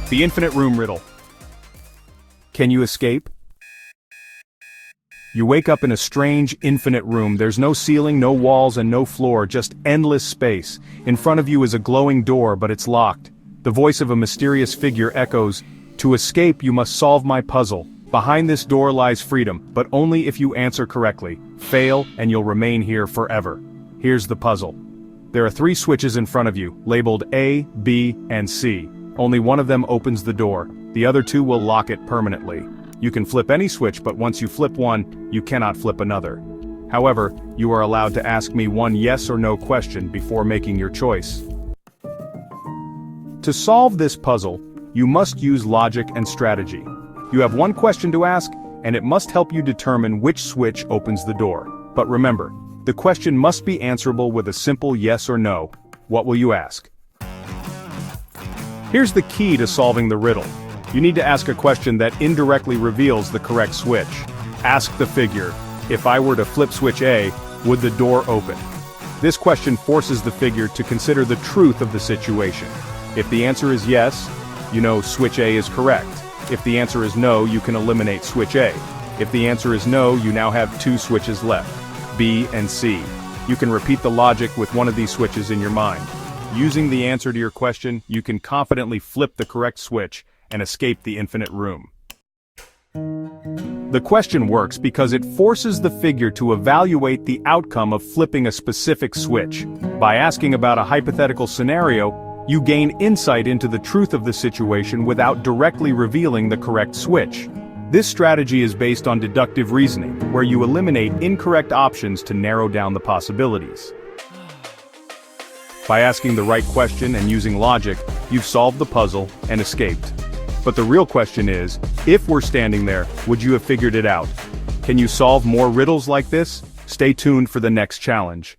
The infinite room riddle. Can you escape? You wake up in a strange, infinite room. There's no ceiling, no walls, and no floor, just endless space. In front of you is a glowing door, but it's locked. The voice of a mysterious figure echoes, "To escape, you must solve my puzzle. Behind this door lies freedom, but only if you answer correctly. Fail, and you'll remain here forever." Here's the puzzle. There are 3 switches in front of you, labeled A, B, and C. Only one of them opens the door. The other 2 will lock it permanently. You can flip any switch, but once you flip one, you cannot flip another. However, you are allowed to ask me one yes or no question before making your choice. To solve this puzzle, you must use logic and strategy. You have one question to ask, and it must help you determine which switch opens the door. But remember, the question must be answerable with a simple yes or no. What will you ask? Here's the key to solving the riddle. You need to ask a question that indirectly reveals the correct switch. Ask the figure, if I were to flip switch A, would the door open? This question forces the figure to consider the truth of the situation. If the answer is yes, you know switch A is correct. If the answer is no, you can eliminate switch A. If the answer is no, you now have 2 switches left, B and C. You can repeat the logic with one of these switches in your mind. Using the answer to your question, you can confidently flip the correct switch and escape the infinite room. The question works because it forces the figure to evaluate the outcome of flipping a specific switch. By asking about a hypothetical scenario, you gain insight into the truth of the situation without directly revealing the correct switch. This strategy is based on deductive reasoning, where you eliminate incorrect options to narrow down the possibilities. By asking the right question and using logic, you've solved the puzzle and escaped. But the real question is, if we're standing there, would you have figured it out? Can you solve more riddles like this? Stay tuned for the next challenge.